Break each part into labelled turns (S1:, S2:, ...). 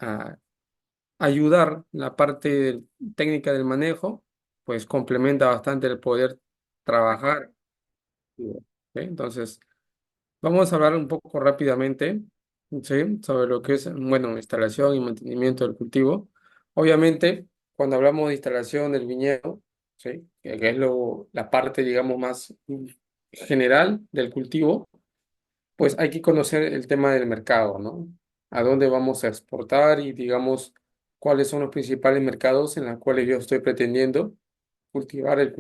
S1: a ayudar la parte técnica del manejo, pues complementa bastante el poder trabajar. ¿Ok? Entonces, vamos a hablar un poco rápidamente, ¿sí? Sobre lo que es, bueno, instalación y mantenimiento del cultivo. Obviamente, cuando hablamos de instalación del viñedo, ¿sí? Que es la parte, digamos, más general del cultivo, pues hay que conocer el tema del mercado, ¿no? A dónde vamos a exportar y, digamos, cuáles son los principales mercados en los cuales yo estoy pretendiendo cultivar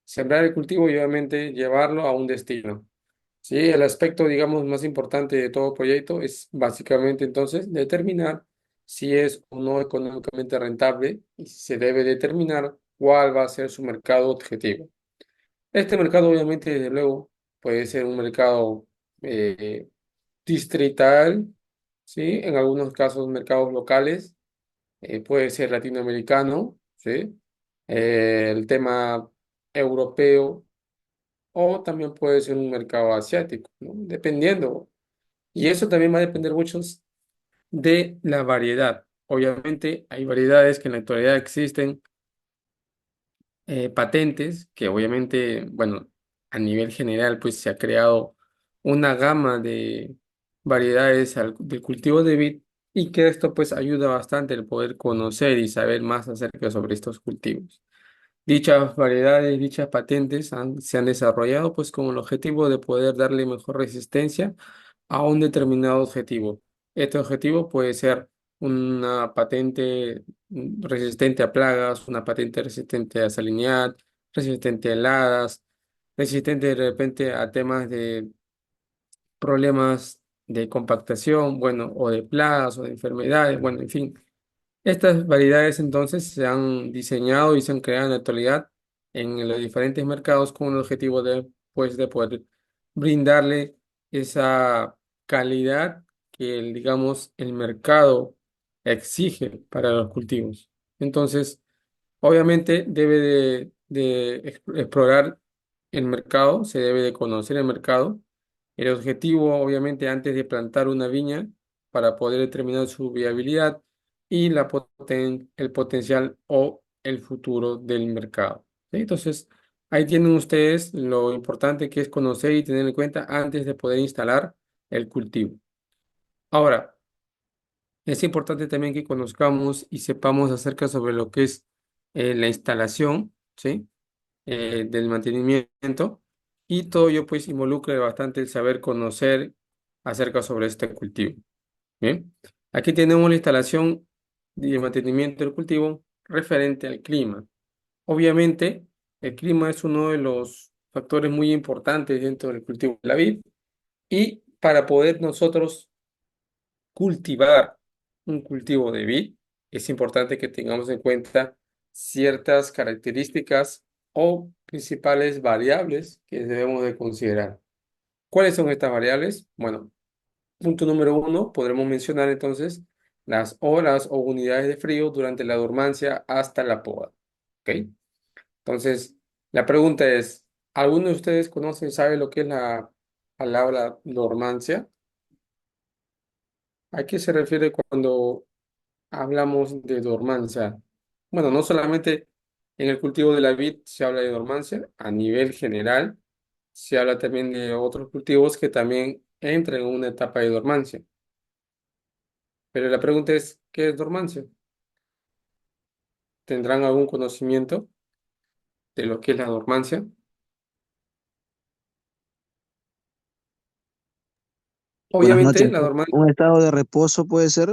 S1: sembrar el cultivo y obviamente llevarlo a un destino. Sí, el aspecto, digamos, más importante de todo proyecto es básicamente entonces determinar si es o no económicamente rentable y se debe determinar cuál va a ser su mercado objetivo. Este mercado, obviamente, desde luego, puede ser un mercado eh, distrital, ¿sí? En algunos casos, mercados locales, puede ser latinoamericano, ¿sí? El tema europeo o también puede ser un mercado asiático, ¿no? Dependiendo. Y eso también va a depender mucho de la variedad. Obviamente hay variedades que en la actualidad existen, patentes, que obviamente, bueno, a nivel general, pues se ha creado una gama de variedades del cultivo de vid y que esto pues ayuda bastante el poder conocer y saber más acerca sobre estos cultivos. Dichas variedades, dichas patentes se han desarrollado pues con el objetivo de poder darle mejor resistencia a un determinado objetivo. Este objetivo puede ser una patente resistente a plagas, una patente resistente a salinidad, resistente a heladas, resistente de repente a temas de problemas de compactación, bueno, o de plagas o de enfermedades, bueno, en fin. Estas variedades entonces se han diseñado y se han creado en la actualidad en los diferentes mercados con el objetivo de, pues, de poder brindarle esa calidad que, digamos, el mercado exige para los cultivos. Entonces, obviamente debe de explorar el mercado, se debe de conocer el mercado. El objetivo, obviamente, antes de plantar una viña, para poder determinar su viabilidad y el potencial o el futuro del mercado. ¿Sí? Entonces, ahí tienen ustedes lo importante que es conocer y tener en cuenta antes de poder instalar el cultivo. Ahora, es importante también que conozcamos y sepamos acerca sobre lo que es la instalación, ¿sí? Del mantenimiento y todo ello pues involucra bastante el saber conocer acerca sobre este cultivo. Bien, aquí tenemos la instalación y el mantenimiento del cultivo referente al clima. Obviamente, el clima es uno de los factores muy importantes dentro del cultivo de la vid y para poder nosotros cultivar un cultivo de vid, es importante que tengamos en cuenta ciertas características o principales variables que debemos de considerar. ¿Cuáles son estas variables? Bueno, punto número uno, podremos mencionar entonces las horas o unidades de frío durante la dormancia hasta la poda. ¿Ok? Entonces, la pregunta es, ¿alguno de ustedes conoce, sabe lo que es la palabra dormancia? ¿A qué se refiere cuando hablamos de dormancia? Bueno, no solamente en el cultivo de la vid se habla de dormancia, a nivel general se habla también de otros cultivos que también entran en una etapa de dormancia. Pero la pregunta es, ¿qué es dormancia? ¿Tendrán algún conocimiento de lo que es la dormancia?
S2: Buenas
S1: Obviamente,
S2: noches.
S1: la dormancia,
S2: ¿Un estado de reposo puede ser?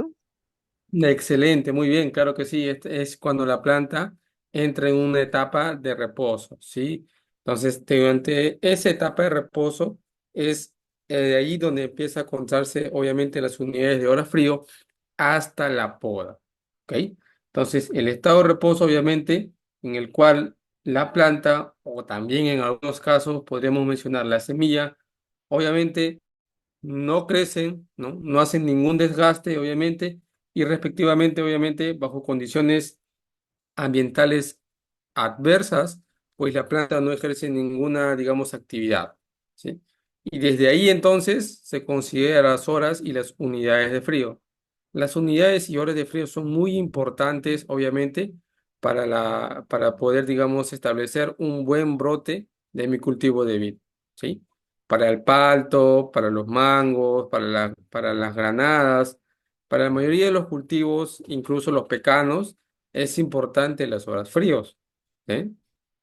S1: excelente, muy bien, claro que sí, este es cuando la planta entra en una etapa de reposo, ¿sí? Entonces, durante esa etapa de reposo es de ahí donde empieza a contarse, obviamente, las unidades de hora frío hasta la poda, ¿ok? Entonces, el estado de reposo, obviamente, en el cual la planta, o también en algunos casos podríamos mencionar la semilla, obviamente no crecen, ¿no? No hacen ningún desgaste, obviamente, y respectivamente, obviamente, bajo condiciones ambientales adversas, pues la planta no ejerce ninguna, digamos, actividad, ¿sí? Y desde ahí entonces se considera las horas y las unidades de frío. Las unidades y horas de frío son muy importantes, obviamente, para poder, digamos, establecer un buen brote de mi cultivo de vid, ¿sí? Para el palto, para los mangos, para las granadas, para la mayoría de los cultivos, incluso los pecanos, es importante las horas fríos, ¿sí?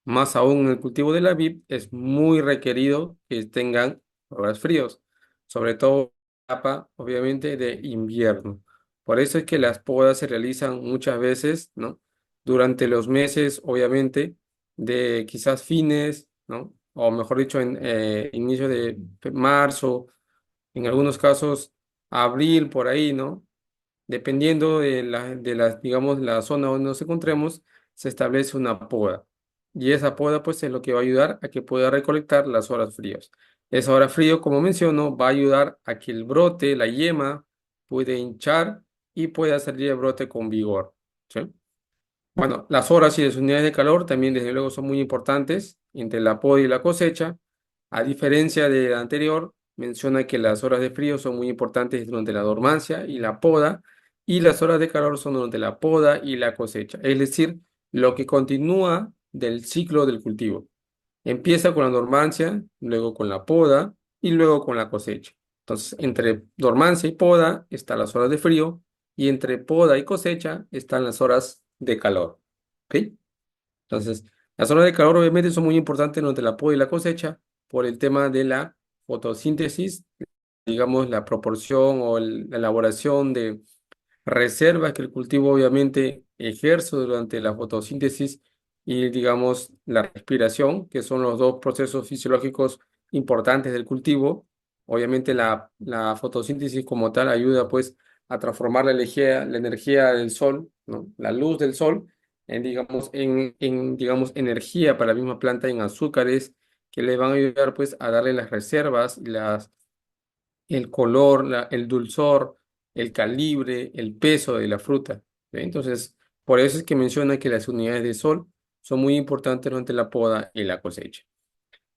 S1: Más aún en el cultivo de la vid es muy requerido que tengan horas fríos, sobre todo en la etapa, obviamente, de invierno. Por eso es que las podas se realizan muchas veces, ¿no? Durante los meses, obviamente, de quizás fines, ¿no? O mejor dicho, en inicio de marzo, en algunos casos abril, por ahí, ¿no? Dependiendo digamos, la zona donde nos encontremos, se establece una poda. Y esa poda, pues, es lo que va a ayudar a que pueda recolectar las horas frías. Esa hora frío, como menciono, va a ayudar a que el brote, la yema, puede hinchar y pueda salir el brote con vigor. ¿Sí? Bueno, las horas y las unidades de calor también, desde luego, son muy importantes entre la poda y la cosecha. A diferencia de la anterior, menciona que las horas de frío son muy importantes durante la dormancia y la poda, y las horas de calor son durante la poda y la cosecha, es decir, lo que continúa del ciclo del cultivo. Empieza con la dormancia, luego con la poda y luego con la cosecha. Entonces, entre dormancia y poda están las horas de frío y entre poda y cosecha están las horas de calor. ¿Ok? Entonces, las horas de calor obviamente son muy importantes durante la poda y la cosecha por el tema de la fotosíntesis, digamos, la proporción o la elaboración de reservas que el cultivo obviamente ejerce durante la fotosíntesis y, digamos, la respiración, que son los dos procesos fisiológicos importantes del cultivo. Obviamente la fotosíntesis como tal ayuda pues a transformar la energía del sol, ¿no? La luz del sol digamos, energía para la misma planta en azúcares que le van a ayudar pues a darle las reservas y el color, el dulzor, el calibre, el peso de la fruta. ¿Sí? Entonces, por eso es que menciona que las unidades de sol son muy importantes durante la poda y la cosecha.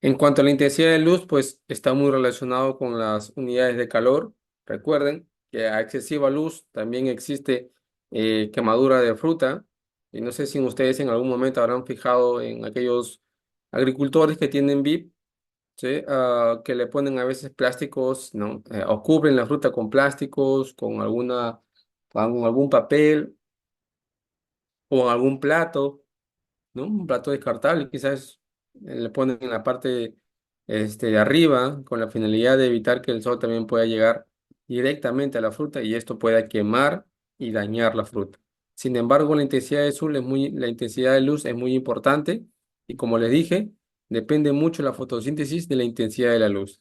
S1: En cuanto a la intensidad de luz, pues está muy relacionado con las unidades de calor. Recuerden que a excesiva luz también existe quemadura de fruta. Y no sé si ustedes en algún momento habrán fijado en aquellos agricultores que tienen vid, ¿sí? Que le ponen a veces plásticos, ¿no? O cubren la fruta con plásticos, con algún papel o algún plato, ¿no? Un plato descartable, quizás le ponen en la parte de arriba con la finalidad de evitar que el sol también pueda llegar directamente a la fruta y esto pueda quemar y dañar la fruta. Sin embargo, la intensidad de luz es muy importante y como les dije, depende mucho la fotosíntesis de la intensidad de la luz.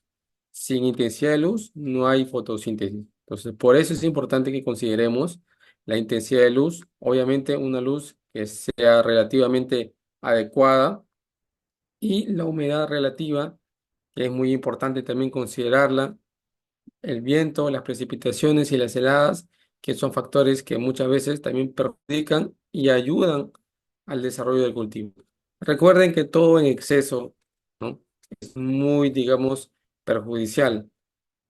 S1: Sin intensidad de luz no hay fotosíntesis. Entonces, por eso es importante que consideremos la intensidad de luz, obviamente una luz que sea relativamente adecuada y la humedad relativa, que es muy importante también considerarla, el viento, las precipitaciones y las heladas, que son factores que muchas veces también perjudican y ayudan al desarrollo del cultivo. Recuerden que todo en exceso, ¿no? Es muy, digamos, perjudicial.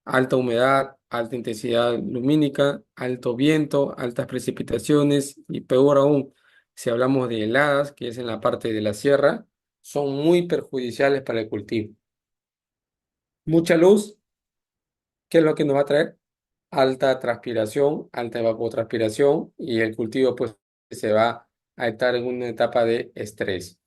S1: Alta humedad, alta intensidad lumínica, alto viento, altas precipitaciones y peor aún, si hablamos de heladas, que es en la parte de la sierra, son muy perjudiciales para el cultivo. Mucha luz, ¿qué es lo que nos va a traer? Alta transpiración, alta evapotranspiración y el cultivo pues se va a estar en una etapa de estrés.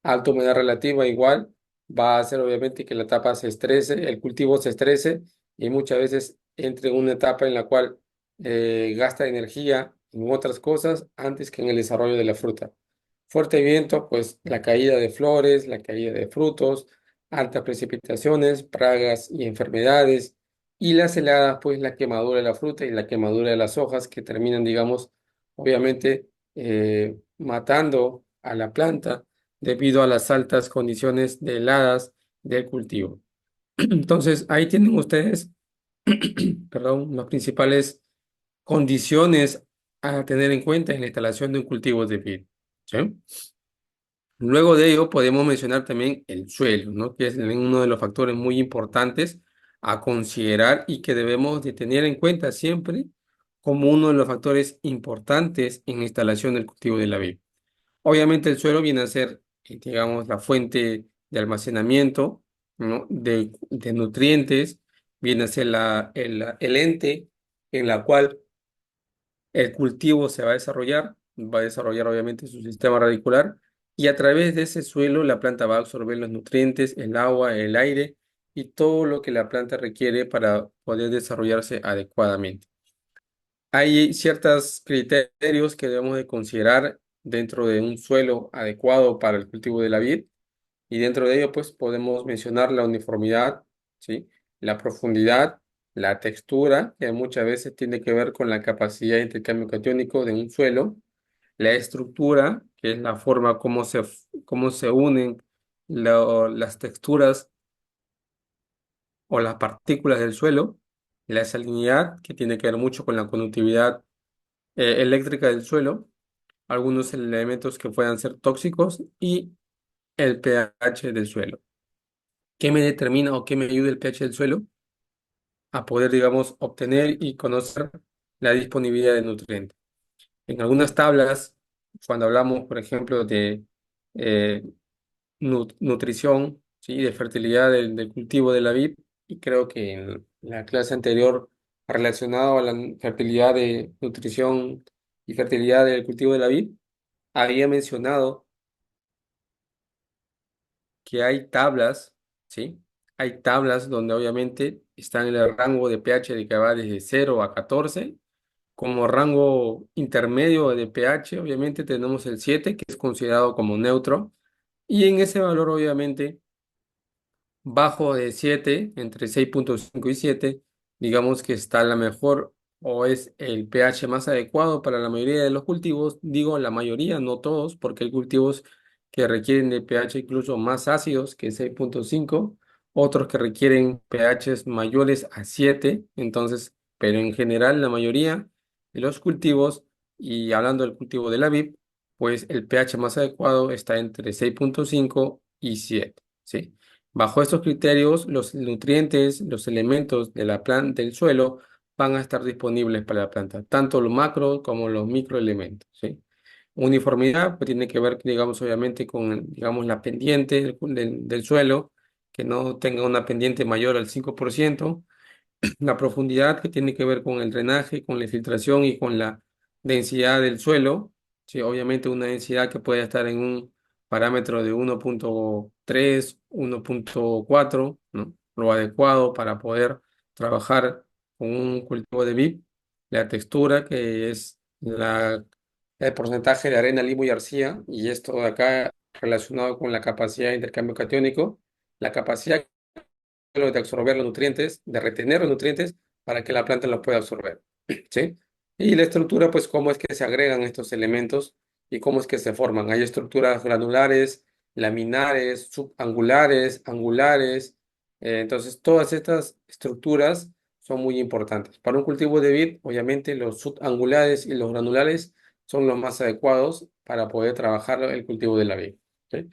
S1: Alta humedad relativa igual va a hacer obviamente que la etapa se estrese, el cultivo se estrese y muchas veces entre en una etapa en la cual gasta energía en otras cosas antes que en el desarrollo de la fruta. Fuerte viento, pues la caída de flores, la caída de frutos, altas precipitaciones, pragas y enfermedades, y las heladas, pues la quemadura de la fruta y la quemadura de las hojas que terminan, digamos, obviamente matando a la planta debido a las altas condiciones de heladas del cultivo. Entonces, ahí tienen ustedes, perdón, las principales condiciones a tener en cuenta en la instalación de un cultivo de vid. ¿Sí? Luego de ello, podemos mencionar también el suelo, ¿no? Que es uno de los factores muy importantes a considerar y que debemos de tener en cuenta siempre como uno de los factores importantes en la instalación del cultivo de la vid. Obviamente el suelo viene a ser, digamos, la fuente de almacenamiento, ¿no? de nutrientes, viene a ser el ente en la cual el cultivo se va a desarrollar obviamente su sistema radicular y a través de ese suelo la planta va a absorber los nutrientes, el agua, el aire y todo lo que la planta requiere para poder desarrollarse adecuadamente. Hay ciertos criterios que debemos de considerar dentro de un suelo adecuado para el cultivo de la vid y dentro de ello pues podemos mencionar la uniformidad, ¿sí? La profundidad, la textura, que muchas veces tiene que ver con la capacidad de intercambio catiónico de un suelo, la estructura, que es la forma cómo se unen las texturas o las partículas del suelo, la salinidad, que tiene que ver mucho con la conductividad eléctrica del suelo, algunos elementos que puedan ser tóxicos y el pH del suelo. ¿Qué me determina o qué me ayuda el pH del suelo? A poder, digamos, obtener y conocer la disponibilidad de nutrientes. En algunas tablas, cuando hablamos, por ejemplo, de eh, nutrición, ¿sí? De fertilidad del cultivo de la vid, y creo que en la clase anterior relacionado a la fertilidad de nutrición y fertilidad del cultivo de la vid, había mencionado que hay tablas, ¿sí? Hay tablas donde obviamente están en el rango de pH de que va desde 0 a 14. Como rango intermedio de pH, obviamente tenemos el 7 que es considerado como neutro. Y en ese valor, obviamente, bajo de 7 entre 6,5 y 7 digamos que está la mejor o es el pH más adecuado para la mayoría de los cultivos. Digo la mayoría, no todos, porque hay cultivos que requieren de pH incluso más ácidos que 6,5 otros que requieren pHs mayores a 7 entonces, pero en general la mayoría de los cultivos, y hablando del cultivo de la vid, pues el pH más adecuado está entre 6,5 y 7, ¿sí? Bajo estos criterios, los nutrientes, los elementos de la planta, del suelo, van a estar disponibles para la planta, tanto los macro como los microelementos, ¿sí? Uniformidad pues, tiene que ver, digamos, obviamente con, digamos, la pendiente del suelo, que no tenga una pendiente mayor al 5%. La profundidad que tiene que ver con el drenaje, con la filtración y con la densidad del suelo. Sí, obviamente una densidad que puede estar en un parámetro de 1,3, 1,4, ¿no? Lo adecuado para poder trabajar con un cultivo de vid. La textura, que es el porcentaje de arena, limo y arcilla, y esto de acá relacionado con la capacidad de intercambio catiónico, la capacidad de absorber los nutrientes, de retener los nutrientes para que la planta los pueda absorber, ¿sí? Y la estructura, pues cómo es que se agregan estos elementos y cómo es que se forman. Hay estructuras granulares, laminares, subangulares, angulares. Entonces, todas estas estructuras son muy importantes. Para un cultivo de vid, obviamente los subangulares y los granulares son los más adecuados para poder trabajar el cultivo de la vid, ¿sí?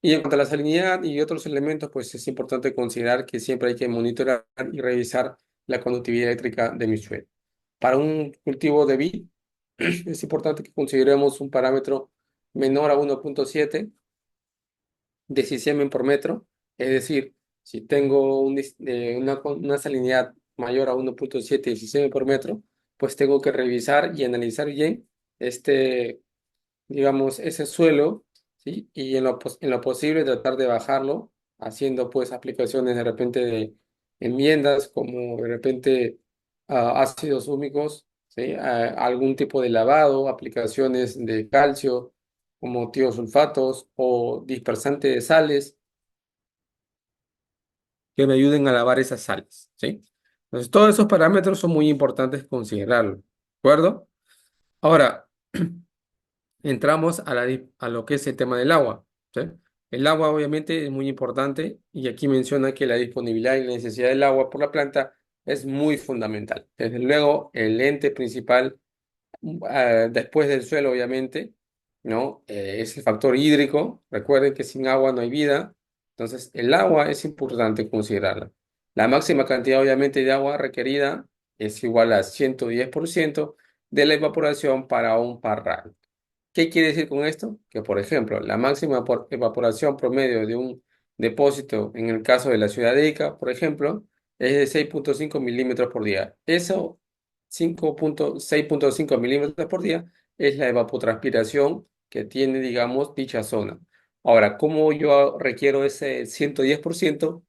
S1: Y en cuanto a la salinidad y otros elementos, pues es importante considerar que siempre hay que monitorear y revisar la conductividad eléctrica de mi suelo. Para un cultivo de vid, es importante que consideremos un parámetro menor a 1,7 de sisiemen por metro. Es decir, si tengo una salinidad mayor a 1,7 de sisiemen por metro, pues tengo que revisar y analizar bien este digamos, ese suelo, ¿sí? Y en lo posible tratar de bajarlo, haciendo pues aplicaciones de repente de enmiendas como de repente ácidos húmicos, ¿sí? Algún tipo de lavado, aplicaciones de calcio como tiosulfatos o dispersante de sales que me ayuden a lavar esas sales, ¿sí? Entonces, todos esos parámetros son muy importantes considerarlo, ¿de acuerdo? Ahora, entramos a lo que es el tema del agua, ¿sí? El agua obviamente es muy importante y aquí menciona que la disponibilidad y la necesidad del agua por la planta es muy fundamental. Desde luego, el ente principal, después del suelo obviamente, ¿no? Es el factor hídrico. Recuerden que sin agua no hay vida. Entonces, el agua es importante considerarla. La máxima cantidad obviamente de agua requerida es igual a 110% de la evaporación para un parral. ¿Qué quiere decir con esto? Que, por ejemplo, la máxima evaporación promedio de un depósito, en el caso de la ciudad de Ica, por ejemplo, es de 6,5 milímetros por día. Eso, 6,5 milímetros por día, es la evapotranspiración que tiene, digamos, dicha zona. Ahora, ¿cómo yo requiero ese 110%?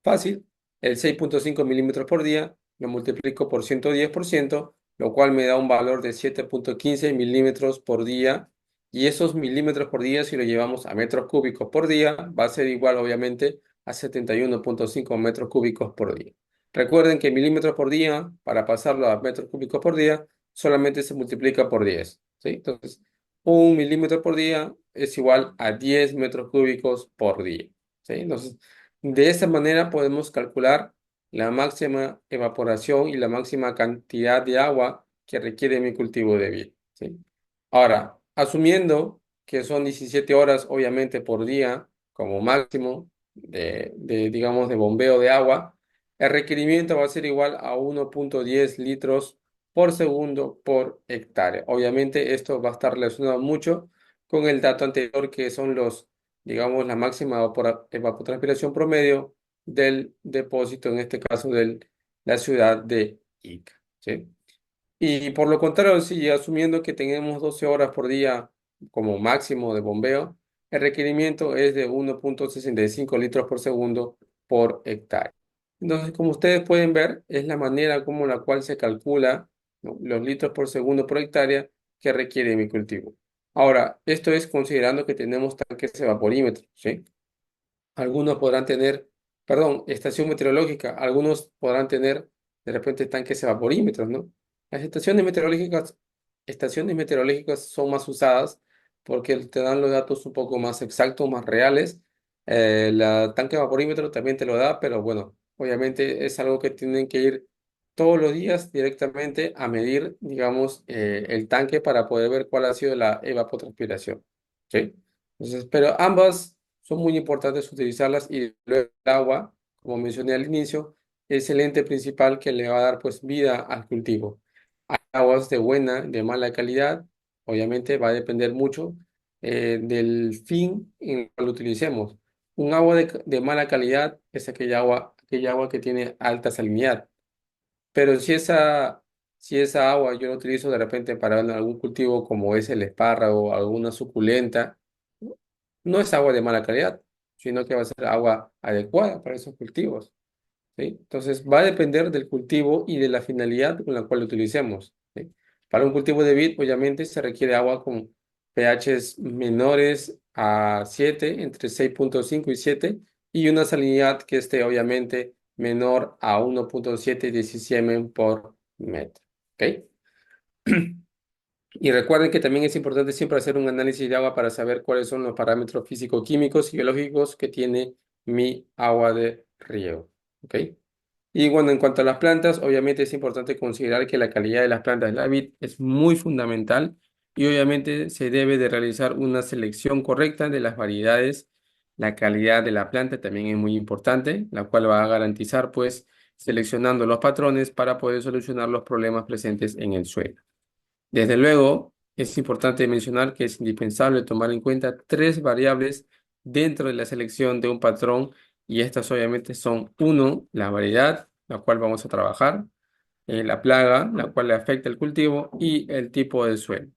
S1: Fácil, el 6,5 milímetros por día lo multiplico por 110%, lo cual me da un valor de 7,15 milímetros por día. Y esos milímetros por día, si lo llevamos a metros cúbicos por día, va a ser igual, obviamente, a 71,5 metros cúbicos por día. Recuerden que milímetros por día, para pasarlo a metros cúbicos por día, solamente se multiplica por 10. ¿Sí? Entonces, un milímetro por día es igual a 10 metros cúbicos por día. ¿Sí? Entonces, de esta manera podemos calcular la máxima evaporación y la máxima cantidad de agua que requiere mi cultivo de vid, ¿sí? Ahora, asumiendo que son 17 horas, obviamente, por día, como máximo digamos, de bombeo de agua, el requerimiento va a ser igual a 1,10 litros por segundo por hectárea. Obviamente, esto va a estar relacionado mucho con el dato anterior, que son digamos, la máxima evapotranspiración promedio del depósito, en este caso de la ciudad de Ica, ¿sí? Y por lo contrario, si asumiendo que tenemos 12 horas por día como máximo de bombeo, el requerimiento es de 1,65 litros por segundo por hectárea. Entonces, como ustedes pueden ver, es la manera como la cual se calcula, ¿no?, los litros por segundo por hectárea que requiere mi cultivo. Ahora, esto es considerando que tenemos tanques evaporímetros, ¿sí? Algunos podrán tener, perdón, estación meteorológica, algunos podrán tener de repente tanques evaporímetros, ¿no? Las estaciones meteorológicas son más usadas porque te dan los datos un poco más exactos, más reales. La tanque evaporímetro también te lo da, pero bueno, obviamente es algo que tienen que ir todos los días directamente a medir, digamos, el tanque para poder ver cuál ha sido la evapotranspiración. ¿Sí? Entonces, pero ambas son muy importantes utilizarlas, y luego el agua, como mencioné al inicio, es el ente principal que le va a dar pues vida al cultivo. Hay aguas de buena, de mala calidad, obviamente va a depender mucho del fin en el cual lo utilicemos. Un agua de mala calidad es aquella agua que tiene alta salinidad. Pero si esa agua yo la utilizo de repente para algún cultivo como es el espárrago o alguna suculenta, no es agua de mala calidad, sino que va a ser agua adecuada para esos cultivos, ¿sí? Entonces va a depender del cultivo y de la finalidad con la cual lo utilicemos, ¿sí? Para un cultivo de vid, obviamente, se requiere agua con pHs menores a 7, entre 6,5 y 7, y una salinidad que esté, obviamente, menor a 1,7 decisiemens por metro. ¿Ok? Y recuerden que también es importante siempre hacer un análisis de agua para saber cuáles son los parámetros físico-químicos y biológicos que tiene mi agua de riego. ¿Ok? Y bueno, en cuanto a las plantas, obviamente es importante considerar que la calidad de las plantas de la vid es muy fundamental, y obviamente se debe de realizar una selección correcta de las variedades. La calidad de la planta también es muy importante, la cual va a garantizar pues seleccionando los patrones para poder solucionar los problemas presentes en el suelo. Desde luego, es importante mencionar que es indispensable tomar en cuenta tres variables dentro de la selección de un patrón, y estas obviamente son: uno, la variedad, la cual vamos a trabajar; la plaga, la cual le afecta el cultivo; y el tipo de suelo.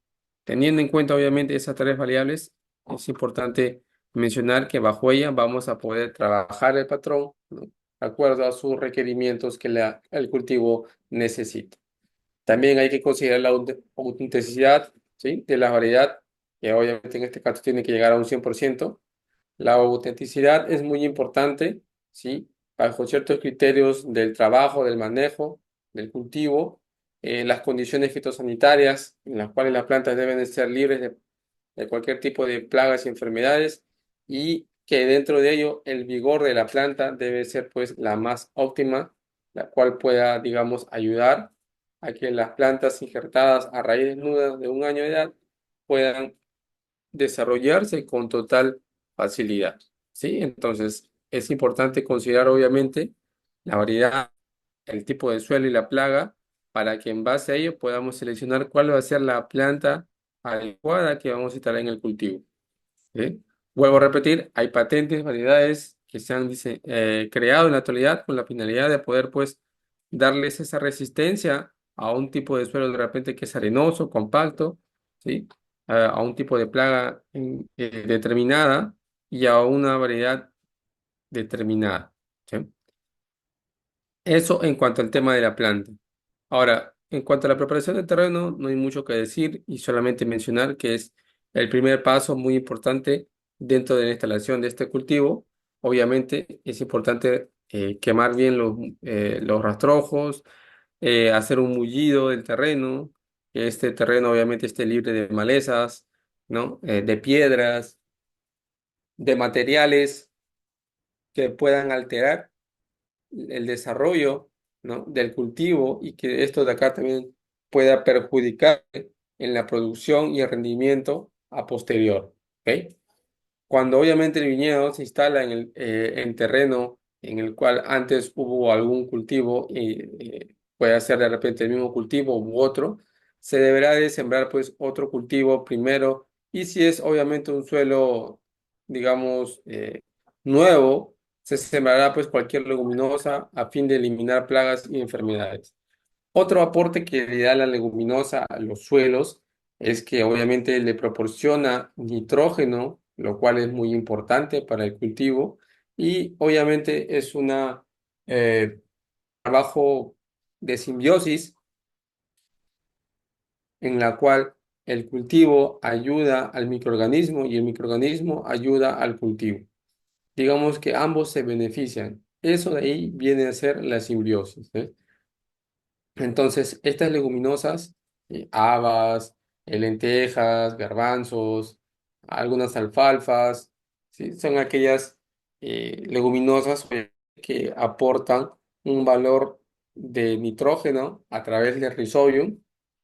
S1: Teniendo en cuenta obviamente esas tres variables, es importante mencionar que bajo ella vamos a poder trabajar el patrón, ¿no?, de acuerdo a sus requerimientos que el cultivo necesita. También hay que considerar la autenticidad, ¿sí?, de la variedad, que obviamente en este caso tiene que llegar a un 100%. La autenticidad es muy importante, ¿sí?, bajo ciertos criterios del trabajo, del manejo, del cultivo, las condiciones fitosanitarias en las cuales las plantas deben de ser libres de cualquier tipo de plagas y enfermedades, y que dentro de ello el vigor de la planta debe ser pues la más óptima, la cual pueda, digamos, ayudar a que las plantas injertadas a raíz desnuda de un año de edad puedan desarrollarse con total facilidad, ¿sí? Entonces es importante considerar obviamente la variedad, el tipo de suelo y la plaga para que en base a ello podamos seleccionar cuál va a ser la planta adecuada que vamos a instalar en el cultivo. ¿Sí? Vuelvo a repetir, hay patentes, variedades que se han creado en la actualidad con la finalidad de poder pues darles esa resistencia a un tipo de suelo de repente que es arenoso, compacto, ¿sí? A un tipo de plaga determinada y a una variedad determinada. ¿Sí? Eso en cuanto al tema de la planta. Ahora, en cuanto a la preparación del terreno, no hay mucho que decir y solamente mencionar que es el primer paso muy importante dentro de la instalación de este cultivo. Obviamente es importante quemar bien los rastrojos, hacer un mullido del terreno, que este terreno obviamente esté libre de malezas, ¿no? De piedras, de materiales que puedan alterar el desarrollo, ¿no? del cultivo y que esto de acá también pueda perjudicar en la producción y el rendimiento a posterior. ¿Ok? Cuando obviamente el viñedo se instala en terreno en el cual antes hubo algún cultivo y puede ser de repente el mismo cultivo u otro, se deberá de sembrar pues otro cultivo primero y si es obviamente un suelo, digamos, nuevo, se sembrará pues cualquier leguminosa a fin de eliminar plagas y enfermedades. Otro aporte que le da la leguminosa a los suelos es que obviamente le proporciona nitrógeno, lo cual es muy importante para el cultivo y obviamente es un trabajo de simbiosis en la cual el cultivo ayuda al microorganismo y el microorganismo ayuda al cultivo. Digamos que ambos se benefician. Eso de ahí viene a ser la simbiosis, ¿eh? Entonces, estas leguminosas, habas, lentejas, garbanzos, algunas alfalfas, ¿sí? Son aquellas leguminosas que aportan un valor de nitrógeno a través del rizodium,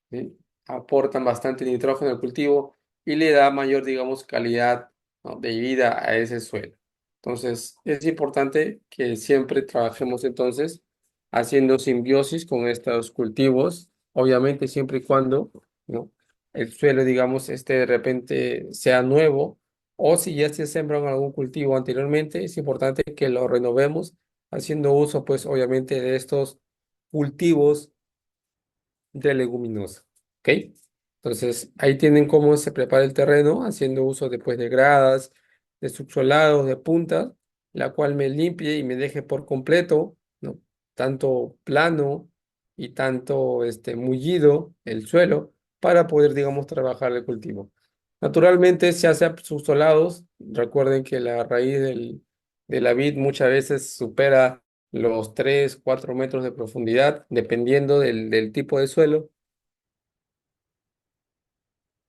S1: ¿sí? Aportan bastante nitrógeno al cultivo y le da mayor, digamos, calidad, ¿no? de vida a ese suelo. Entonces, es importante que siempre trabajemos entonces haciendo simbiosis con estos cultivos, obviamente siempre y cuando, ¿no? el suelo, digamos, este de repente sea nuevo, o si ya se sembró algún cultivo anteriormente, es importante que lo renovemos haciendo uso, pues, obviamente, de estos cultivos de leguminosa. ¿Ok? Entonces, ahí tienen cómo se prepara el terreno, haciendo uso después de gradas, de subsolados, de puntas, la cual me limpie y me deje por completo, ¿no? Tanto plano y tanto mullido el suelo para poder, digamos, trabajar el cultivo. Naturalmente se hace subsolados. Recuerden que la raíz de la vid muchas veces supera los 3 4 metros de profundidad, dependiendo del tipo de suelo.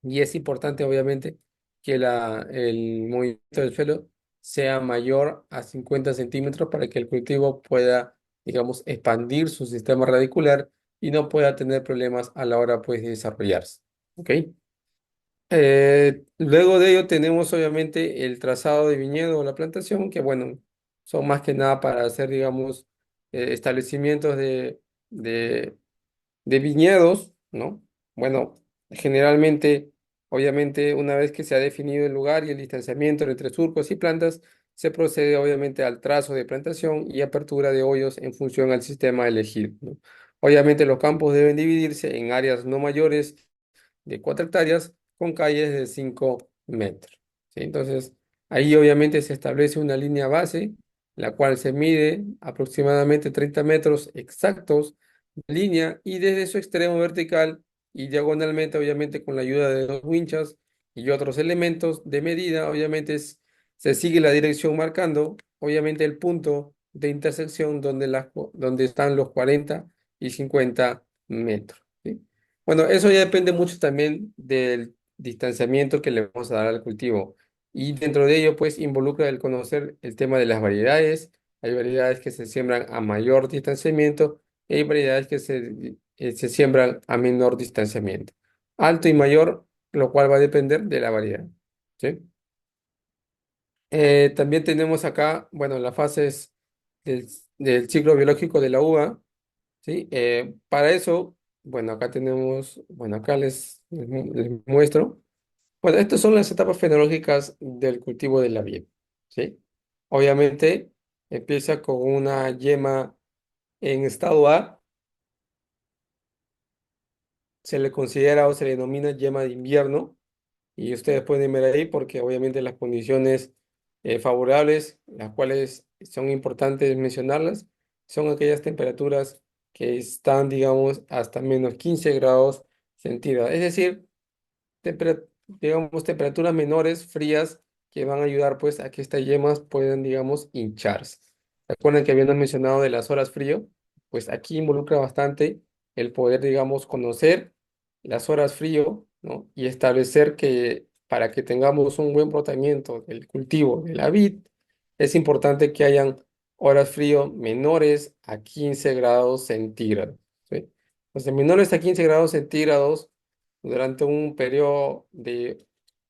S1: Y es importante, obviamente, que el movimiento del suelo sea mayor a 50 centímetros para que el cultivo pueda, digamos, expandir su sistema radicular y no pueda tener problemas a la hora, pues, de desarrollarse. ¿Ok? Luego de ello tenemos, obviamente, el trazado de viñedo o la plantación, que, bueno, son más que nada para hacer, digamos, establecimientos de viñedos, ¿no? Bueno, generalmente, obviamente, una vez que se ha definido el lugar y el distanciamiento entre surcos y plantas, se procede obviamente al trazo de plantación y apertura de hoyos en función al sistema elegido, ¿no? Obviamente los campos deben dividirse en áreas no mayores de 4 hectáreas con calles de 5 metros. ¿Sí? Entonces, ahí obviamente se establece una línea base, la cual se mide aproximadamente 30 metros exactos de línea y desde su extremo vertical y diagonalmente, obviamente con la ayuda de dos winchas y otros elementos de medida, obviamente se sigue la dirección marcando, obviamente el punto de intersección donde están los 40 y 50 metros. ¿Sí? Bueno, eso ya depende mucho también del distanciamiento que le vamos a dar al cultivo. Y dentro de ello, pues, involucra el conocer el tema de las variedades. Hay variedades que se siembran a mayor distanciamiento y hay variedades que se siembran a menor distanciamiento. Alto y mayor, lo cual va a depender de la variedad. ¿Sí? También tenemos acá, bueno, las fases del, del ciclo biológico de la uva. ¿sí? Para eso, bueno, acá tenemos, bueno, acá les muestro. Bueno, estas son las etapas fenológicas del cultivo de la vid, ¿sí? Obviamente, empieza con una yema en estado A, se le considera o se le denomina yema de invierno, y ustedes pueden ver ahí porque obviamente las condiciones favorables, las cuales son importantes mencionarlas, son aquellas temperaturas que están, digamos, hasta -15 grados centígrados. Es decir, digamos, temperaturas menores, frías, que van a ayudar pues a que estas yemas puedan, digamos, hincharse. Recuerden que habíamos mencionado de las horas frío, pues aquí involucra bastante el poder, digamos, conocer las horas frío, ¿no? Y establecer que para que tengamos un buen brotamiento del cultivo de la vid, es importante que hayan horas frío menores a 15 grados centígrados, ¿sí? Entonces, menores a 15 grados centígrados durante un periodo de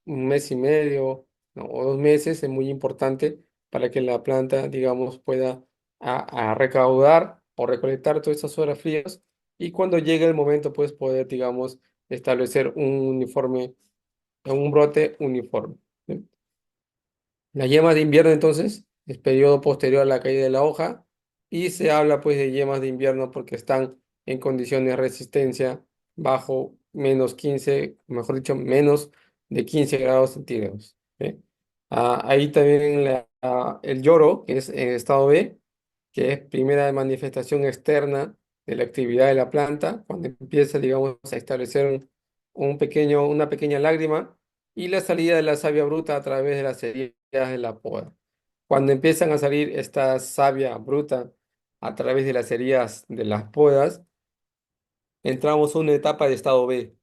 S1: un mes y medio, ¿no? O 2 meses es muy importante para que la planta, digamos, pueda a recaudar o recolectar todas esas horas frías y cuando llegue el momento, pues poder, digamos, establecer un brote uniforme, ¿sí? La yema de invierno, entonces, es periodo posterior a la caída de la hoja y se habla pues de yemas de invierno porque están en condiciones de resistencia bajo -15, mejor dicho, menos de 15 grados centígrados, ¿sí? Ahí también el lloro, que es en estado B, que es primera manifestación externa de la actividad de la planta, cuando empieza, digamos, a establecer una pequeña lágrima y la salida de la savia bruta a través de las heridas de la poda. Cuando empiezan a salir esta savia bruta a través de las heridas de las podas, entramos a una etapa de estado B,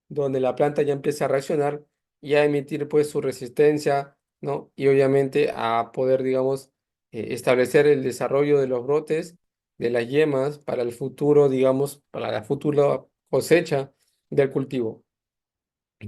S1: donde la planta ya empieza a reaccionar y a emitir pues su resistencia, ¿no? Y obviamente a poder, digamos, establecer el desarrollo de los brotes de las yemas para el futuro, digamos, para la futura cosecha del cultivo.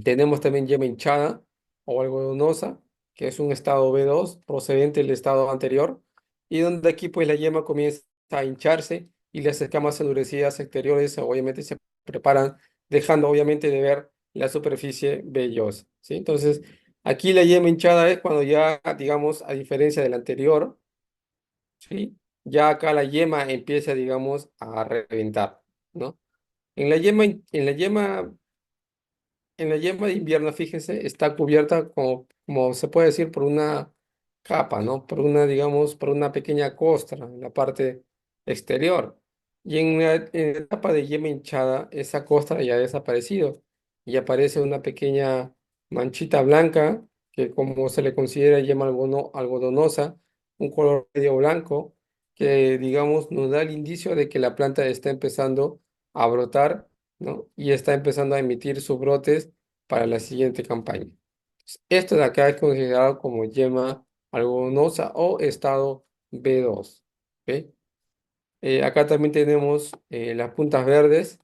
S1: Tenemos también yema hinchada o algodonosa, que es un estado B2 procedente del estado anterior, y donde aquí pues la yema comienza a hincharse y las escamas endurecidas exteriores obviamente se preparan, dejando obviamente de ver la superficie vellosa, ¿sí? Entonces, aquí la yema hinchada es cuando ya, digamos, a diferencia del anterior, ¿sí? Ya acá la yema empieza, digamos, a reventar, ¿no? En la yema de invierno, fíjese, está cubierta como se puede decir por una capa, ¿no? Por una, digamos, por una pequeña costra en la parte exterior. Y en la etapa de yema hinchada, esa costra ya ha desaparecido y aparece una pequeña manchita blanca que como se le considera yema algodonosa, un color medio blanco, que digamos nos da el indicio de que la planta está empezando a brotar, ¿no? Y está empezando a emitir sus brotes para la siguiente campaña. Esto de acá es considerado como yema algodonosa o estado B2. ¿Ok? Acá también tenemos las puntas verdes,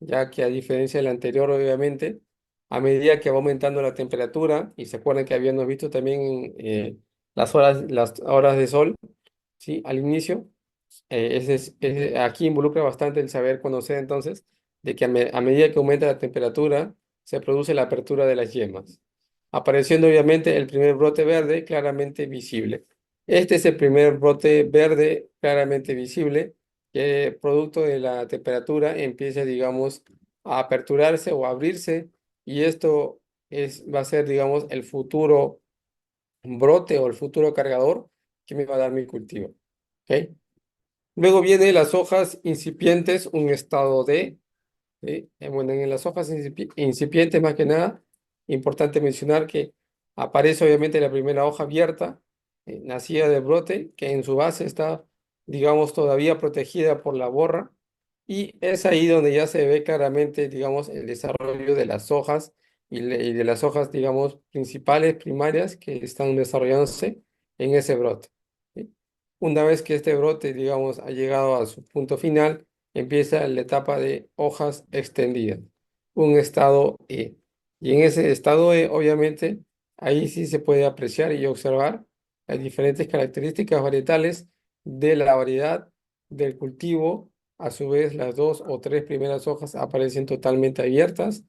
S1: ya que a diferencia del anterior, obviamente, a medida que va aumentando la temperatura, y se acuerdan que habíamos visto también las horas de sol, ¿sí? Al inicio. Aquí involucra bastante el saber conocer entonces de que a medida que aumenta la temperatura se produce la apertura de las yemas, apareciendo obviamente el primer brote verde claramente visible. Este es el primer brote verde claramente visible que producto de la temperatura empieza, digamos, a aperturarse o a abrirse y esto va a ser, digamos, el futuro brote o el futuro cargador que me va a dar mi cultivo. ¿Ok? Luego viene las hojas incipientes, un estado D, ¿sí? Bueno, en las hojas incipientes, más que nada, importante mencionar que aparece obviamente la primera hoja abierta, nacida de brote, que en su base está, digamos, todavía protegida por la borra, y es ahí donde ya se ve claramente, digamos, el desarrollo de las hojas y de las hojas, digamos, principales, primarias, que están desarrollándose en ese brote, ¿sí? Una vez que este brote, digamos, ha llegado a su punto final, empieza la etapa de hojas extendidas, un estado E. Y en ese estado E, obviamente, ahí sí se puede apreciar y observar las diferentes características varietales de la variedad del cultivo, a su vez las dos o tres primeras hojas aparecen totalmente abiertas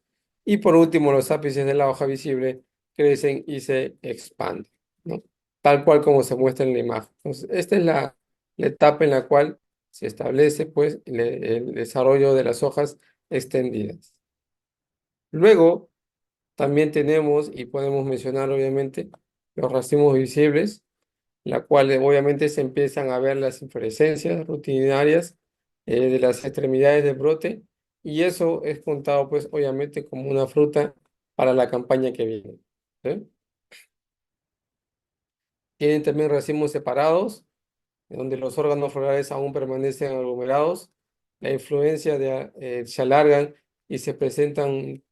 S1: y por último los ápices de la hoja visible crecen y se expanden, ¿no? Tal cual como se muestra en la imagen. Entonces, esta es la etapa en la cual se establece pues el desarrollo de las hojas extendidas. Luego también tenemos y podemos mencionar obviamente los racimos visibles, la cual obviamente se empiezan a ver las inflorescencias rutinarias de las extremidades del brote y eso es contado pues obviamente como una fruta para la campaña que viene. ¿Sí? Tienen también racimos separados, donde los órganos florales aún permanecen aglomerados, la influencia se alargan y se presentan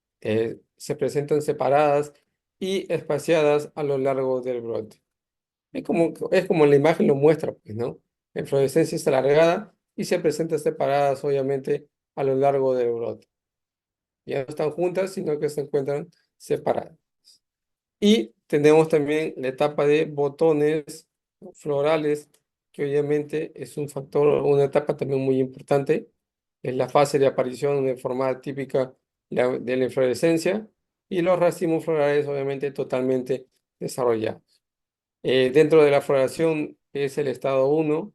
S1: separadas y espaciadas a lo largo del brote. Es como la imagen lo muestra, pues, ¿no? La inflorescencia está alargada y se presenta separadas, obviamente, a lo largo del brote. Ya no están juntas, sino que se encuentran separadas. Y tenemos también la etapa de botones florales, que obviamente es un factor, una etapa también muy importante. Es la fase de aparición de forma típica de la inflorescencia y los racimos florales, obviamente, totalmente desarrollados. Dentro de la floración es el estado uno.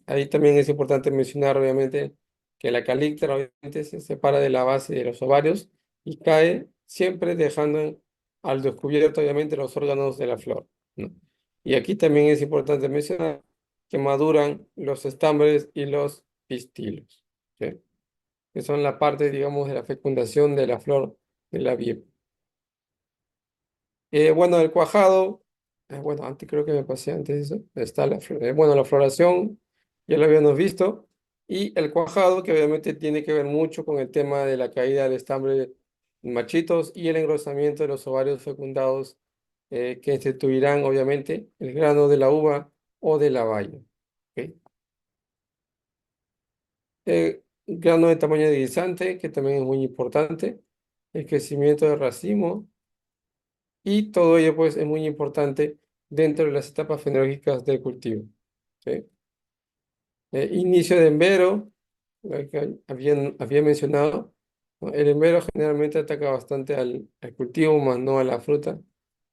S1: Ahí también es importante mencionar, obviamente, que la calíctora obviamente se separa de la base de los ovarios y cae siempre dejando al descubierto, obviamente, los órganos de la flor, ¿no? Y aquí también es importante mencionar que maduran los estambres y los pistilos, ¿sí? Que son la parte, digamos, de la fecundación de la flor de la vid. Bueno, el cuajado, bueno, antes creo que me pasé antes de eso, está bueno, la floración, ya lo habíamos visto, y el cuajado, que obviamente tiene que ver mucho con el tema de la caída del estambre machitos y el engrosamiento de los ovarios fecundados, que instituirán, obviamente, el grano de la uva o de la baya. ¿Ok? Grano de tamaño de guisante, que también es muy importante, el crecimiento del racimo. Y todo ello pues es muy importante dentro de las etapas fenológicas del cultivo. ¿Sí? Inicio de envero, lo que había mencionado, ¿no? El envero generalmente ataca bastante al cultivo, más no a la fruta,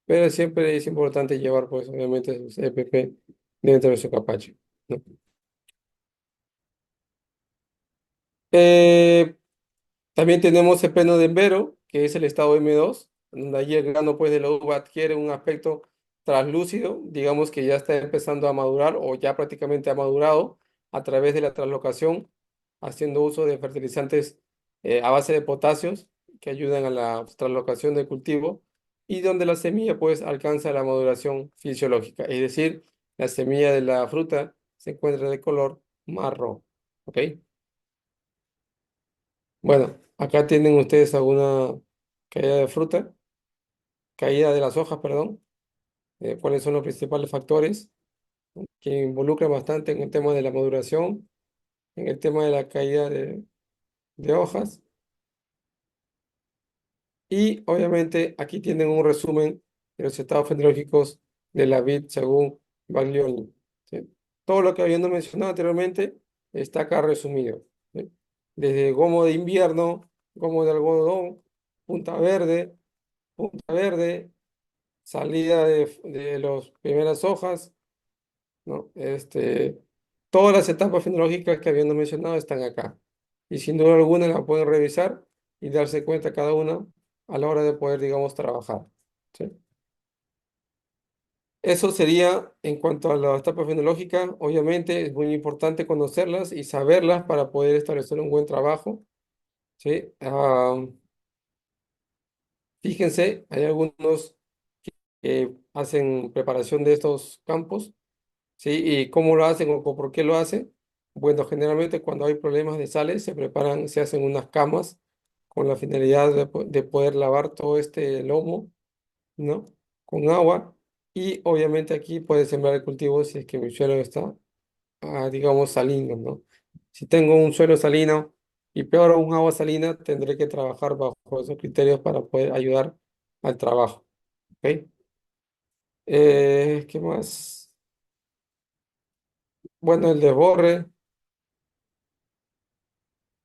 S1: pero siempre es importante llevar pues obviamente sus EPP dentro de su capacho, ¿no? Eh, También tenemos el pleno de Envero, que es el estado M2, donde allí el grano pues, de la uva adquiere un aspecto translúcido, digamos que ya está empezando a madurar o ya prácticamente ha madurado a través de la translocación, haciendo uso de fertilizantes a base de potasios que ayudan a la translocación del cultivo y donde la semilla pues alcanza la maduración fisiológica, es decir, la semilla de la fruta se encuentra de color marrón. ¿Ok? Bueno, acá tienen ustedes alguna caída de fruta, caída de las hojas, perdón. ¿Cuáles son los principales factores que involucran bastante en el tema de la maduración, en el tema de la caída de hojas? Y obviamente aquí tienen un resumen de los estados fenológicos de la vid según Baglioni. ¿Sí? Todo lo que habiendo mencionado anteriormente está acá resumido. ¿Sí? Desde gomo de invierno, gomo de algodón, punta verde, salida de las primeras hojas, ¿no? Todas las etapas fenológicas que habiendo mencionado están acá. Y sin duda alguna la pueden revisar y darse cuenta cada una a la hora de poder, digamos, trabajar. ¿Sí? Eso sería en cuanto a la etapa fenológica. Obviamente es muy importante conocerlas y saberlas para poder establecer un buen trabajo. ¿Sí? Fíjense, hay algunos que hacen preparación de estos campos. ¿Sí? ¿Y cómo lo hacen o por qué lo hacen? Bueno, generalmente cuando hay problemas de sales se preparan, se hacen unas camas con la finalidad de poder lavar todo este lomo, ¿no? Con agua y obviamente aquí puede sembrar el cultivo si es que mi suelo está, digamos, salino, ¿no? Si tengo un suelo salino y peor un agua salina, tendré que trabajar bajo esos criterios para poder ayudar al trabajo, ¿ok? ¿Qué más? bueno, el desborre,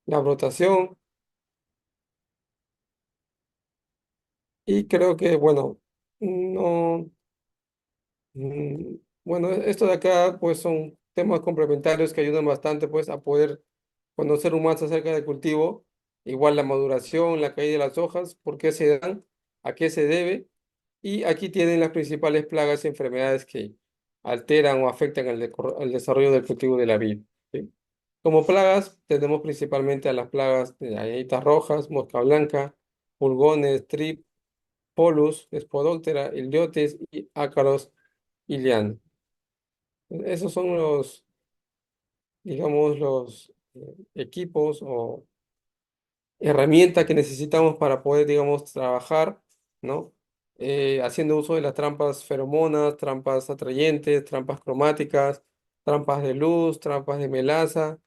S1: la brotación y creo que, bueno, no, bueno, esto de acá pues son temas complementarios que ayudan bastante pues a poder conocer un más acerca del cultivo, igual la maduración, la caída de las hojas, por qué se dan, a qué se debe. Y aquí tienen las principales plagas y enfermedades que alteran o afectan el desarrollo del cultivo de la vid. ¿Sí? Como plagas, tenemos principalmente a las plagas de ayayitas rojas, mosca blanca, pulgones, trip, polus, espodóptera, iliotes y ácaros ilianos. Esos son los, digamos, los equipos o herramienta que necesitamos para poder, digamos, trabajar, ¿no? Haciendo uso de las trampas feromonas, trampas atrayentes, trampas cromáticas, trampas de luz, trampas de melaza,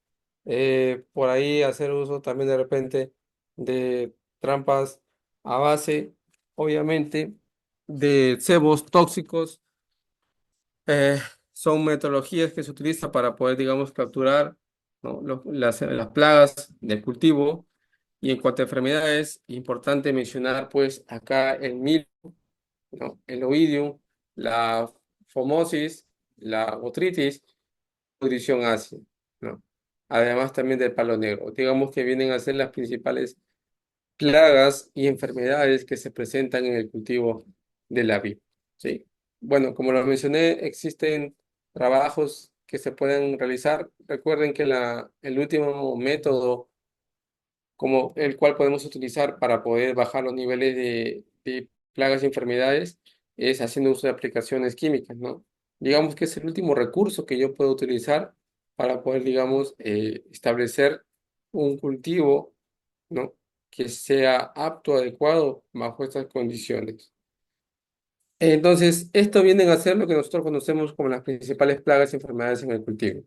S1: por ahí hacer uso también de repente de trampas a base, obviamente, de cebos tóxicos. eh, Son metodologías que se utilizan para poder, digamos, capturar, ¿no? Las plagas del cultivo y en cuanto a enfermedades, importante mencionar pues acá el milho, ¿no? El oidium, la fomosis, la botritis, pudrición ácida, ¿no? Además también del palo negro. Digamos que vienen a ser las principales plagas y enfermedades que se presentan en el cultivo de la vid, ¿sí? Bueno, como lo mencioné, existen trabajos que se pueden realizar. Recuerden que el último método como el cual podemos utilizar para poder bajar los niveles de plagas y enfermedades, es haciendo uso de aplicaciones químicas, ¿no? Digamos que es el último recurso que yo puedo utilizar para poder, digamos, establecer un cultivo, ¿no? Que sea apto, adecuado bajo estas condiciones. Entonces, esto viene a ser lo que nosotros conocemos como las principales plagas y enfermedades en el cultivo.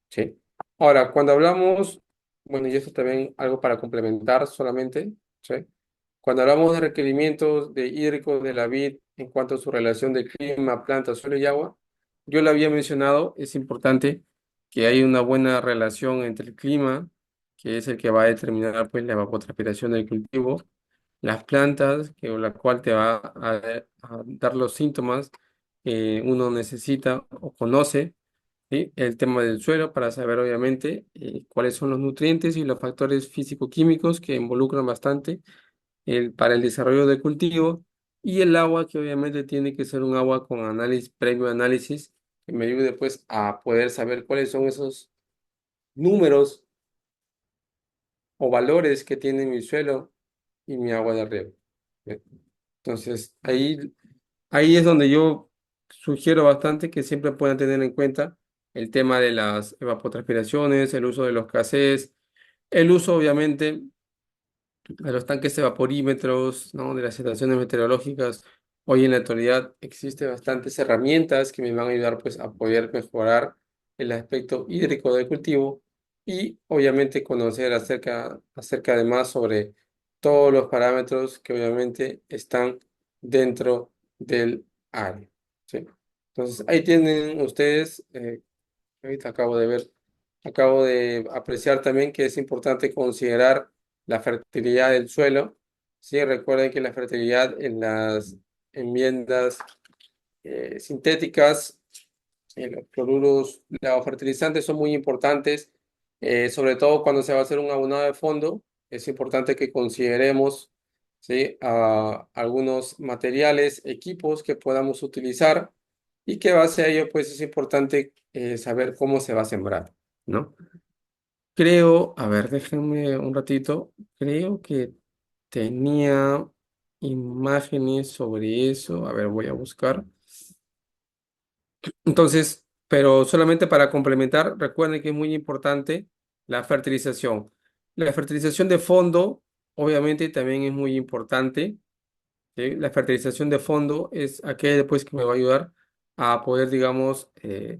S1: Sí. Ahora, cuando hablamos, bueno, y esto también algo para complementar solamente, ¿sí? Cuando hablamos de requerimientos de hídricos de la vid en cuanto a su relación de clima, planta, suelo y agua, yo lo había mencionado, es importante que haya una buena relación entre el clima, que es el que va a determinar pues la evapotranspiración del cultivo, las plantas, que la cual te va a dar los síntomas que uno necesita o conoce, ¿sí? El tema del suelo para saber obviamente cuáles son los nutrientes y los factores físico-químicos que involucran bastante para el desarrollo del cultivo y el agua que obviamente tiene que ser un agua con análisis, previo análisis que me ayude pues a poder saber cuáles son esos números o valores que tiene mi suelo y mi agua de riego. ¿Bien? Entonces ahí es donde yo sugiero bastante que siempre puedan tener en cuenta el tema de las evapotranspiraciones, el uso de los casés, el uso obviamente de los tanques evaporímetros, ¿no? De las estaciones meteorológicas. Hoy en la actualidad existen bastantes herramientas que me van a ayudar pues a poder mejorar el aspecto hídrico del cultivo y obviamente conocer acerca además sobre todos los parámetros que obviamente están dentro del área, ¿sí? Entonces ahí tienen ustedes, ahorita acabo de apreciar también que es importante considerar la fertilidad del suelo. Sí, recuerden que la fertilidad en las enmiendas sintéticas, los cloruros fertilizantes son muy importantes, sobre todo cuando se va a hacer un abonado de fondo. Es importante que consideremos, ¿sí? Algunos materiales, equipos que podamos utilizar y que base a ello, pues es importante saber cómo se va a sembrar, ¿no? Creo, a ver, déjenme un ratito. Creo que tenía imágenes sobre eso. A ver, voy a buscar. Entonces, pero solamente para complementar, recuerden que es muy importante la fertilización. La fertilización de fondo, obviamente, también es muy importante. ¿Sí? La fertilización de fondo es aquella pues que me va a ayudar a poder, digamos, que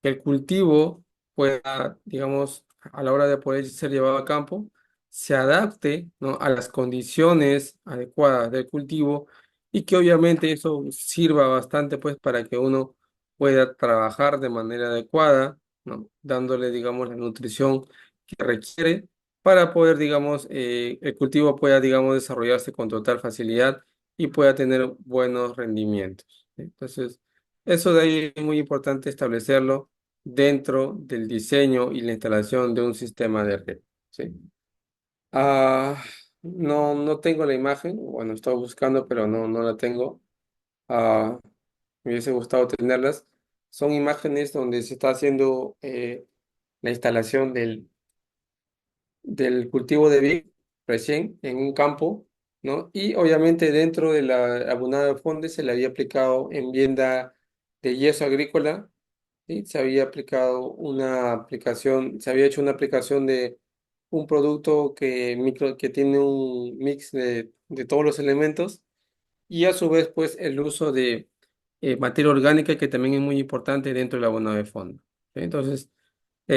S1: el cultivo pueda, digamos, a la hora de poder ser llevado a campo, se adapte, ¿no? A las condiciones adecuadas del cultivo y que obviamente eso sirva bastante, pues, para que uno pueda trabajar de manera adecuada ¿no? Dándole, digamos, la nutrición que requiere para poder, digamos, el cultivo pueda, digamos, desarrollarse con total facilidad y pueda tener buenos rendimientos. ¿Sí? Entonces, eso de ahí es muy importante establecerlo dentro del diseño y la instalación de un sistema de red. ¿Sí? Ah, no tengo la imagen, bueno, estoy buscando, pero no la tengo. Ah, me hubiese gustado tenerlas. Son imágenes donde se está haciendo la instalación del cultivo de vid recién en un campo, ¿no? Y obviamente dentro de la abonada de fondos se le había aplicado enmienda de yeso agrícola, ¿sí? Se había aplicado una aplicación, se había hecho una aplicación de un producto que tiene un mix de todos los elementos y a su vez pues el uso de materia orgánica que también es muy importante dentro del abono de fondo. ¿Sí? Entonces,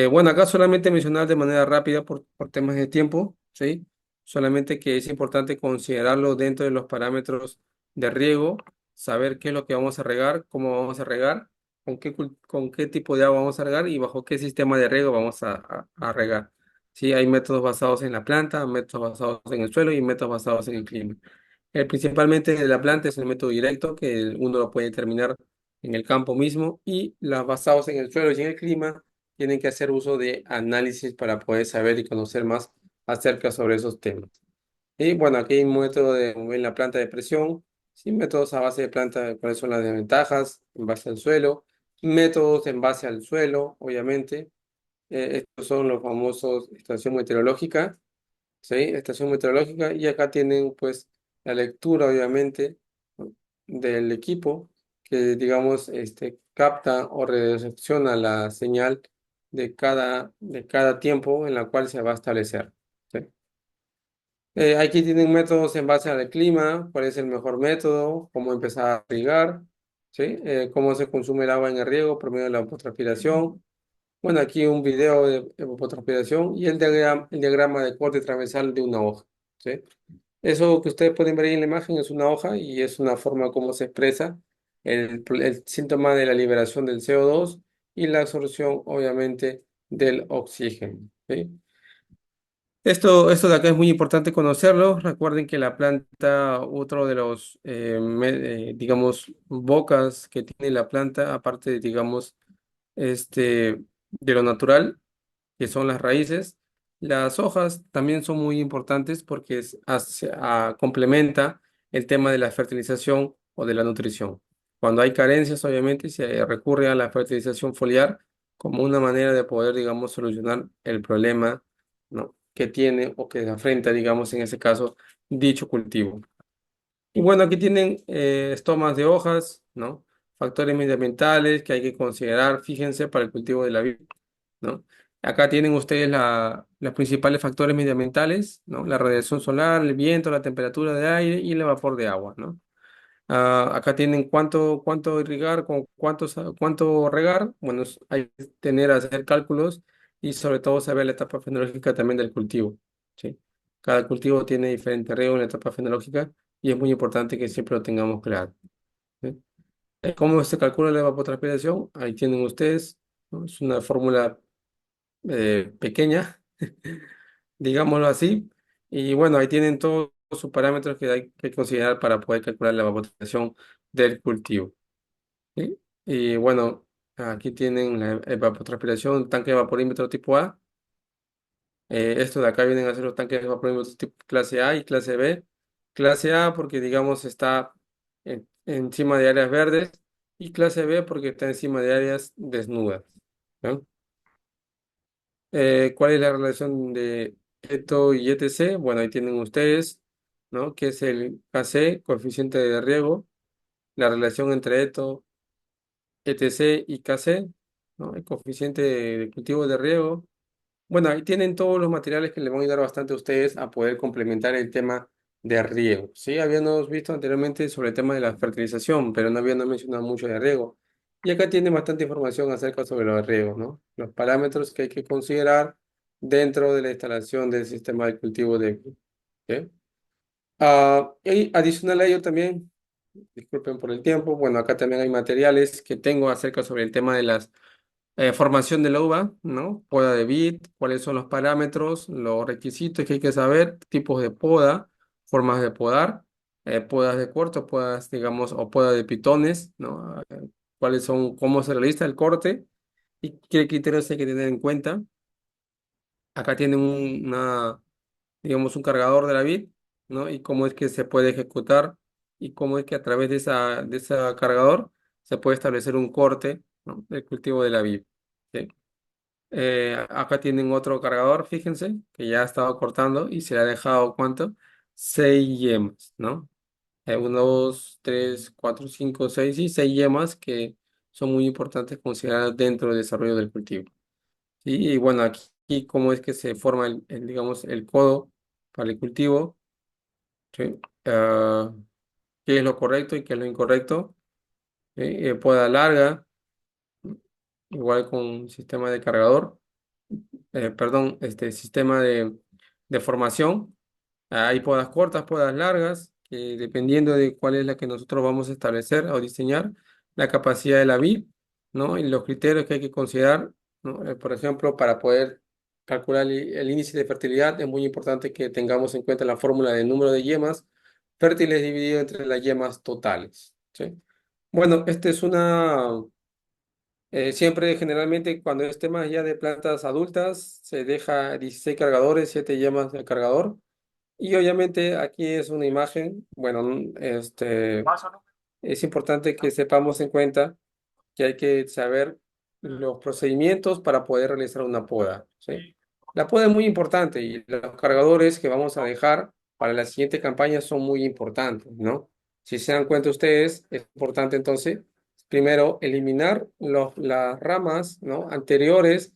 S1: bueno, acá solamente mencionar de manera rápida por temas de tiempo, ¿sí? Solamente que es importante considerarlo dentro de los parámetros de riego, saber qué es lo que vamos a regar, cómo vamos a regar, con qué tipo de agua vamos a regar y bajo qué sistema de riego vamos a regar. Sí, hay métodos basados en la planta, métodos basados en el suelo y métodos basados en el clima. Principalmente de la planta es el método directo, que uno lo puede determinar en el campo mismo, y las basados en el suelo y en el clima tienen que hacer uso de análisis para poder saber y conocer más acerca sobre esos temas. Y bueno, aquí hay un método en la planta de presión, sí, métodos a base de planta, cuáles son las desventajas en base al suelo, métodos en base al suelo, obviamente. Estos son los famosos estación meteorológica. ¿Sí? Estación meteorológica, y acá tienen pues la lectura obviamente, ¿no? Del equipo que digamos capta o recepciona la señal de cada tiempo en la cual se va a establecer. ¿Sí? Aquí tienen métodos en base al clima, cuál es el mejor método, cómo empezar a irrigar, ¿sí? Cómo se consume el agua en el riego por medio de la evapotranspiración. Bueno, aquí un video de evapotranspiración y el diagrama de corte transversal de una hoja. ¿Sí? Eso que ustedes pueden ver ahí en la imagen es una hoja y es una forma como se expresa el síntoma de la liberación del CO2 y la absorción, obviamente, del oxígeno. ¿Sí? Esto de acá es muy importante conocerlo. Recuerden que la planta, otro de los, digamos, bocas que tiene la planta, aparte de, digamos, de lo natural, que son las raíces. Las hojas también son muy importantes porque complementa el tema de la fertilización o de la nutrición. Cuando hay carencias, obviamente, se recurre a la fertilización foliar como una manera de poder, digamos, solucionar el problema, ¿no? que tiene o que afrenta, digamos, en ese caso, dicho cultivo. Y bueno, aquí tienen estomas de hojas, ¿no? Factores medioambientales que hay que considerar, fíjense, para el cultivo de la vid, ¿no? Acá tienen ustedes los principales factores medioambientales, ¿no? La radiación solar, el viento, la temperatura de aire y el vapor de agua, ¿no? Acá tienen cuánto irrigar, cuánto regar. Bueno, hay que hacer cálculos y sobre todo saber la etapa fenológica también del cultivo, ¿sí? Cada cultivo tiene diferente riego en la etapa fenológica y es muy importante que siempre lo tengamos claro. ¿Sí? ¿Cómo se calcula la evapotranspiración? Ahí tienen ustedes, ¿no? Es una fórmula pequeña, digámoslo así. Y bueno, ahí tienen todos sus parámetros que hay que considerar para poder calcular la evapotranspiración del cultivo. ¿Sí? Y bueno, aquí tienen la evapotranspiración, tanque de vaporímetro tipo A. Estos de acá vienen a ser los tanques de vaporímetro tipo clase A y clase B. Clase A porque digamos está encima de áreas verdes y clase B porque está encima de áreas desnudas. ¿No? ¿Cuál es la relación de esto y etc? Bueno, ahí tienen ustedes, ¿no? Que es el KC, coeficiente de riego, la relación entre esto, etc y KC, ¿no? El coeficiente de cultivo de riego. Bueno, ahí tienen todos los materiales que les van a ayudar bastante a ustedes a poder complementar el tema de riego. Sí, habíamos visto anteriormente sobre el tema de la fertilización, pero no habíamos mencionado mucho de riego. Y acá tienen bastante información acerca sobre los riegos, ¿no? Los parámetros que hay que considerar dentro de la instalación del sistema de cultivo de... ¿ok? Y adicional a ello también, disculpen por el tiempo, bueno, acá también hay materiales que tengo acerca sobre el tema de las Formación de la uva, ¿no? Poda de vid, cuáles son los parámetros, los requisitos que hay que saber, tipos de poda, formas de podar, podas de corto, podas, digamos, o poda de pitones, ¿no? Cuáles son, cómo se realiza el corte y qué criterios hay que tener en cuenta. Acá tienen digamos, un cargador de la vid, ¿no? Y cómo es que se puede ejecutar y cómo es que a través de ese cargador se puede establecer un corte, ¿no? Del cultivo de la vid. ¿Sí? Acá tienen otro cargador, fíjense, que ya ha estado cortando y se le ha dejado, ¿cuánto? 6 yemas, ¿no? Uno, dos, tres, cuatro, cinco, seis y 6 yemas que son muy importantes considerar dentro del desarrollo del cultivo. ¿Sí? Y bueno, aquí cómo es que se forma digamos, el codo para el cultivo, ¿sí? Ah, qué es lo correcto y qué es lo incorrecto, ¿sí? Poda larga, igual con sistema de cargador, perdón, este sistema de formación. Hay podas cortas, podas largas, que dependiendo de cuál es la que nosotros vamos a establecer o diseñar, la capacidad de la vid, ¿no? Y los criterios que hay que considerar, ¿no? Por ejemplo, para poder calcular el índice de fertilidad, es muy importante que tengamos en cuenta la fórmula del número de yemas fértiles dividido entre las yemas totales, ¿sí? Bueno, esta es siempre generalmente cuando es tema ya de plantas adultas, se deja 16 cargadores, 7 yemas de cargador. Y obviamente aquí es una imagen, bueno, es importante que sepamos en cuenta que hay que saber los procedimientos para poder realizar una poda, ¿sí? La poda es muy importante y los cargadores que vamos a dejar para la siguiente campaña son muy importantes, ¿no? Si se dan cuenta ustedes, es importante entonces, primero, eliminar las ramas, ¿no? Anteriores,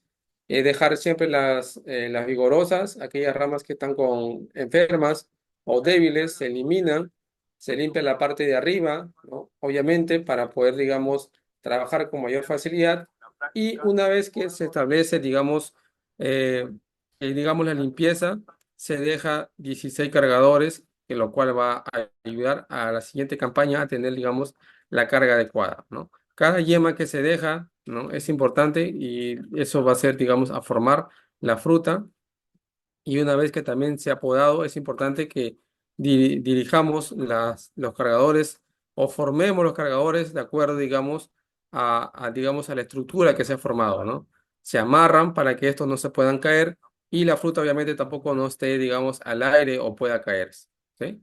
S1: dejar siempre las vigorosas, aquellas ramas que están enfermas o débiles, se eliminan, se limpia la parte de arriba, ¿no? Obviamente, para poder, digamos, trabajar con mayor facilidad y una vez que se establece, eh, digamos la limpieza, se deja 16 cargadores, que lo cual va a ayudar a la siguiente campaña a tener, digamos, la carga adecuada, ¿no? Cada yema que se deja, ¿no? Es importante y eso va a ser, digamos, a formar la fruta y una vez que también se ha podado, es importante que dirijamos los cargadores o formemos los cargadores de acuerdo, digamos, digamos, a la estructura que se ha formado, ¿no? Se amarran para que estos no se puedan caer y la fruta obviamente tampoco no esté, digamos, al aire o pueda caerse, ¿sí?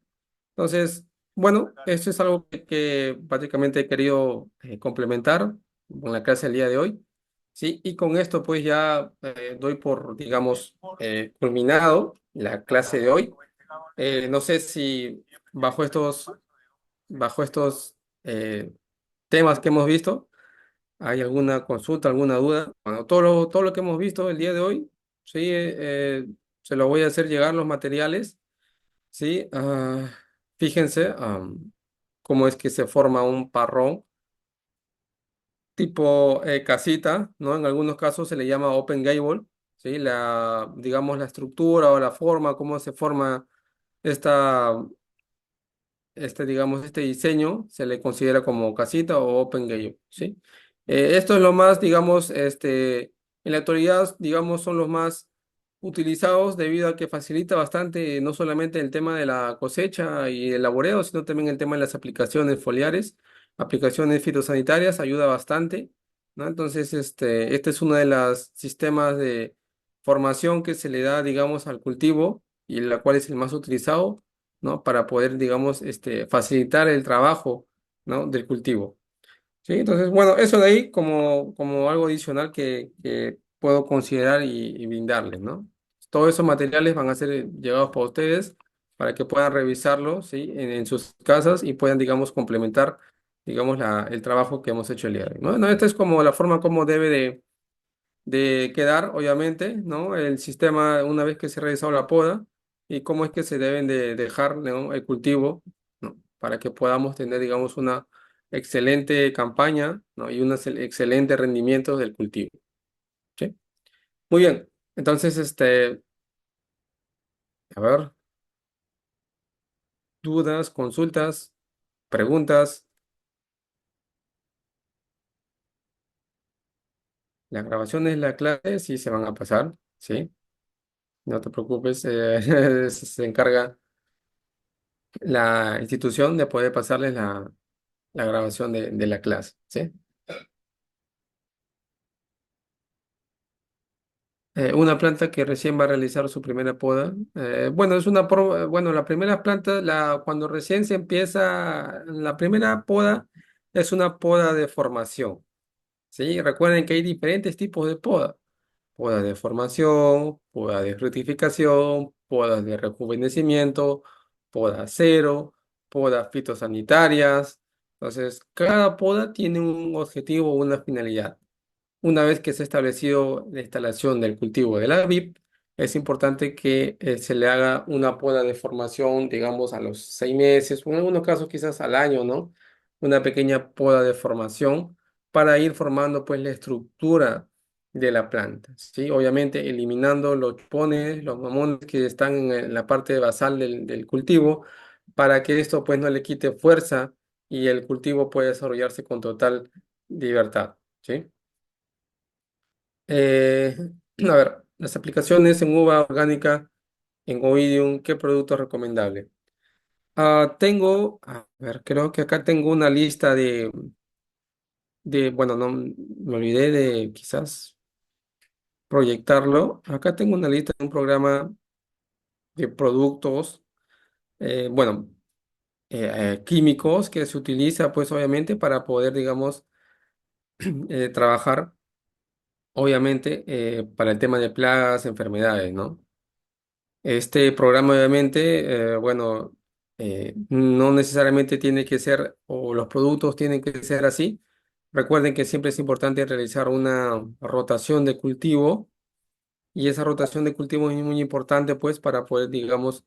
S1: Entonces, bueno, esto es algo que básicamente he querido complementar con la clase del día de hoy. Sí, y con esto pues ya doy por, digamos, culminado la clase de hoy. No sé si bajo estos, bajo estos temas que hemos visto, hay alguna consulta, alguna duda. Bueno, todo lo que hemos visto el día de hoy, sí, se lo voy a hacer llegar los materiales. Sí, fíjense cómo es que se forma un parrón tipo casita, ¿no? En algunos casos se le llama open gable, ¿sí? Digamos, la estructura o la forma, cómo se forma esta, digamos, este diseño se le considera como casita o open gable, ¿sí? Esto es lo más, digamos, en la actualidad, digamos, son los más utilizados debido a que facilita bastante no solamente el tema de la cosecha y el laboreo, sino también el tema de las aplicaciones foliares, aplicaciones fitosanitarias, ayuda bastante, ¿no? Entonces, este es uno de los sistemas de formación que se le da, digamos, al cultivo y la cual es el más utilizado, ¿no? Para poder, digamos, facilitar el trabajo, ¿no? Del cultivo. ¿Sí? Entonces, bueno, eso de ahí como algo adicional que puedo considerar y brindarles, ¿no? Todos esos materiales van a ser llevados para ustedes para que puedan revisarlo, ¿sí? En sus casas y puedan, digamos, complementar, digamos, el trabajo que hemos hecho el día de hoy, ¿no? No, esta es como la forma como debe de quedar, obviamente, ¿no? El sistema una vez que se ha realizado la poda y cómo es que se deben de dejar, ¿no? El cultivo, ¿no? Para que podamos tener, digamos, una excelente campaña, ¿no? Y unos excelentes rendimientos del cultivo, ¿sí? Muy bien. Entonces, a ver, dudas, consultas, preguntas. Las grabaciones de la clase sí se van a pasar, ¿sí? No te preocupes, se encarga la institución de poder pasarles la grabación de la clase, ¿sí? Una planta que recién va a realizar su primera poda. Bueno, bueno, la primera planta, cuando recién se empieza, la primera poda es una poda de formación, ¿sí? Recuerden que hay diferentes tipos de poda. Poda de formación, poda de fructificación, podas de rejuvenecimiento, poda cero, podas fitosanitarias. Entonces, cada poda tiene un objetivo o una finalidad. Una vez que se ha establecido la instalación del cultivo de la vid, es importante que se le haga una poda de formación, digamos, a los 6 meses, o en algunos casos quizás al año, ¿no? Una pequeña poda de formación para ir formando pues la estructura de la planta, ¿sí? Obviamente eliminando los chupones, los mamones que están en la parte basal del cultivo, para que esto pues no le quite fuerza y el cultivo pueda desarrollarse con total libertad, ¿sí? Eh, a ver, las aplicaciones en uva orgánica, en Oidium, ¿qué producto es recomendable? A ver, creo que acá tengo una lista bueno, no, me olvidé de quizás proyectarlo. Acá tengo una lista de un programa de productos, bueno, químicos que se utiliza, pues obviamente, para poder, digamos, trabajar, obviamente, para el tema de plagas, enfermedades, ¿no? Este programa, obviamente, bueno, no necesariamente tiene que ser, o los productos tienen que ser así. Recuerden que siempre es importante realizar una rotación de cultivo y esa rotación de cultivo es muy importante, pues, para poder, digamos,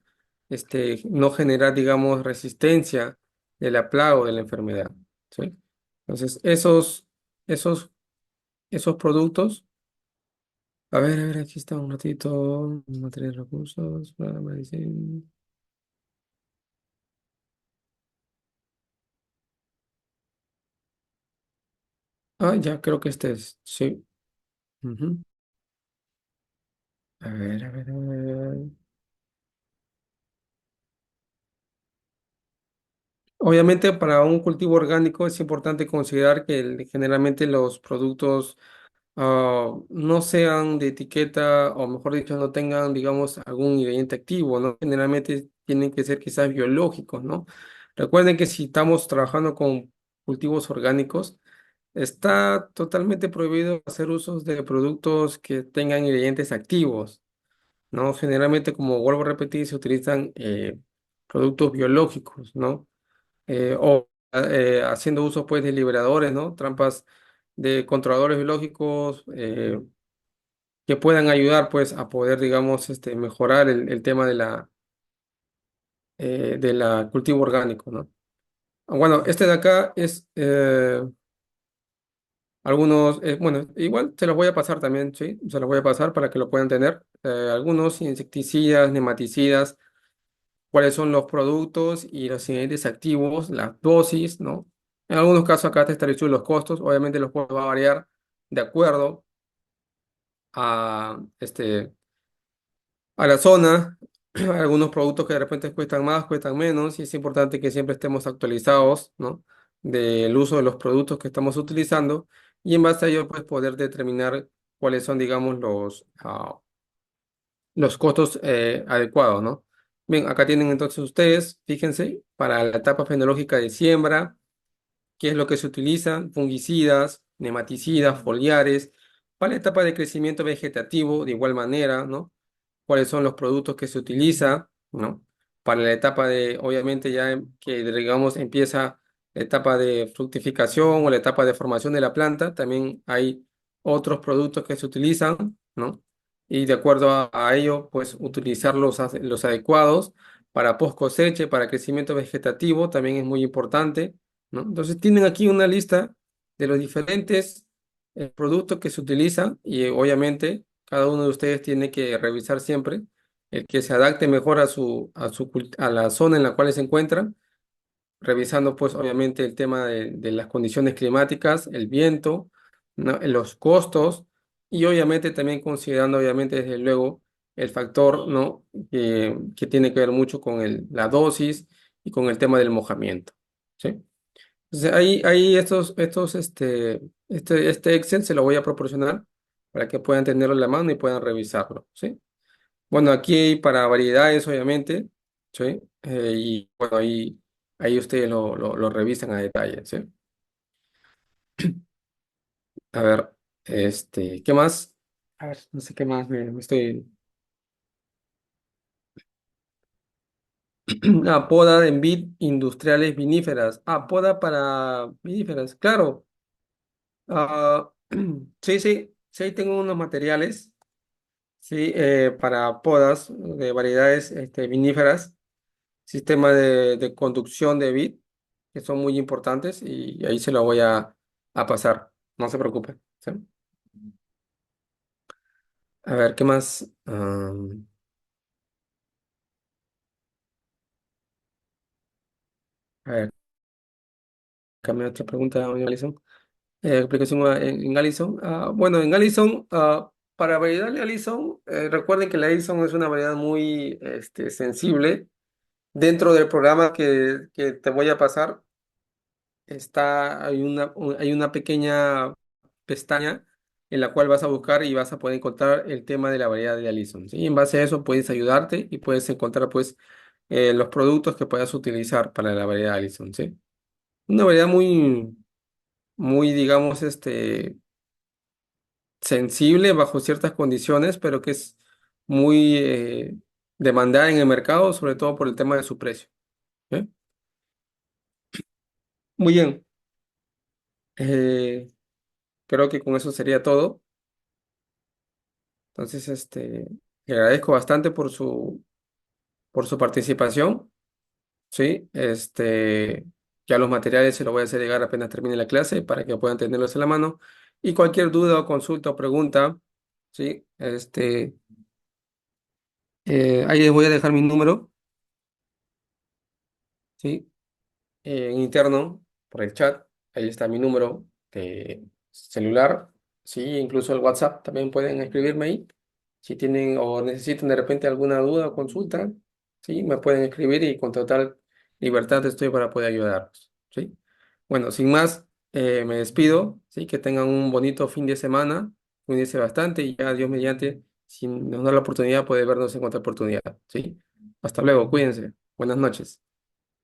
S1: no generar, digamos, resistencia de la plaga o de la enfermedad, ¿sí? Entonces, esos, esos productos, a ver, aquí está un ratito, materiales, recursos, para medicina. Ya creo que este es, sí. Ujú. A ver. Obviamente para un cultivo orgánico es importante considerar que generalmente los productos no sean de etiqueta o mejor dicho no tengan digamos algún ingrediente activo, ¿no? Generalmente tienen que ser quizás biológicos, ¿no? Recuerden que si estamos trabajando con cultivos orgánicos, está totalmente prohibido hacer usos de productos que tengan ingredientes activos. ¿No? Generalmente, como vuelvo a repetir, se utilizan productos biológicos, ¿no? Haciendo uso, pues, de liberadores, ¿no? Trampas de controladores biológicos que puedan ayudar, pues, a poder, digamos, mejorar el tema de la cultivo orgánico, ¿no? Bueno, este de acá es bueno, igual se los voy a pasar también, ¿sí? Se los voy a pasar para que lo puedan tener. Algunos insecticidas, nematicidas, cuáles son los productos y los ingredientes activos, las dosis, ¿no? En algunos casos acá te establecido los costos, obviamente los costos van a variar de acuerdo a la zona. Algunos productos que de repente cuestan más, cuestan menos, y es importante que siempre estemos actualizados, ¿no? Del uso de los productos que estamos utilizando, y en base a ello, pues poder determinar cuáles son, digamos, los costos adecuados, ¿no? Bien, acá tienen entonces ustedes, fíjense, para la etapa fenológica de siembra, qué es lo que se utiliza, fungicidas, nematicidas, foliares, para la etapa de crecimiento vegetativo, de igual manera, ¿no? Cuáles son los productos que se utiliza, ¿no? Para la etapa de, obviamente, que digamos empieza la etapa de fructificación o la etapa de formación de la planta, también hay otros productos que se utilizan, ¿no? Y de acuerdo a ello, pues utilizar los adecuados para post cosecha, para crecimiento vegetativo, también es muy importante, ¿no? Entonces tienen aquí una lista de los diferentes productos que se utilizan y obviamente cada uno de ustedes tiene que revisar siempre el que se adapte mejor a la zona en la cual se encuentran, revisando pues obviamente el tema de las condiciones climáticas, el viento, ¿no? Los costos. y obviamente también considerando, obviamente, desde luego, el factor, ¿no? Que tiene que ver mucho con la dosis y con el tema del mojamiento, ¿sí? Entonces, ahí este Excel se lo voy a proporcionar para que puedan tenerlo en la mano y puedan revisarlo, ¿sí? Bueno, aquí para variedades, obviamente, ¿sí? Y bueno, ahí ustedes lo revisan a detalle, ¿sí? A ver, ¿qué más? A ver, no sé qué más me estoy... Poda en vid industriales viníferas. Poda para viníferas, claro. Ah, sí, sí, sí, tengo unos materiales, sí, para podas de variedades viníferas, sistema de conducción de vid, que son muy importantes y ahí se lo voy a pasar, no se preocupe. ¿Sí? A ver, ¿qué más? A ver, cambia otra pregunta, doña Alison. Aplicación en Allison. Bueno, en Allison, para variedad de Allison, recuerden que la Allison es una variedad muy sensible. Dentro del programa que te voy a pasar, hay una pequeña pestaña en la cual vas a buscar y vas a poder encontrar el tema de la variedad de Allison, ¿sí? En base a eso puedes ayudarte y puedes encontrar pues los productos que puedas utilizar para la variedad de Allison, ¿sí? Una variedad muy, digamos, sensible bajo ciertas condiciones, pero que es muy demandada en el mercado, sobre todo por el tema de su precio. ¿Eh? Muy bien, eh, creo que con eso sería todo. Entonces, le agradezco bastante por su participación, ¿sí? Ya los materiales se los voy a hacer llegar apenas termine la clase para que puedan tenerlos en la mano. Y cualquier duda o consulta o pregunta, ¿sí? Ahí les voy a dejar mi número, ¿sí? En interno por el chat. Ahí está mi número de celular. Sí, incluso el WhatsApp también pueden escribirme ahí. Si tienen o necesitan de repente alguna duda o consulta, sí, me pueden escribir y con total libertad estoy para poder ayudarlos. ¿Sí? Bueno, sin más, me despido. Sí, que tengan un bonito fin de semana. Cuídense bastante y ya Dios mediante, si nos da la oportunidad, puede vernos en otra oportunidad. ¿Sí? Hasta luego, cuídense. Buenas noches.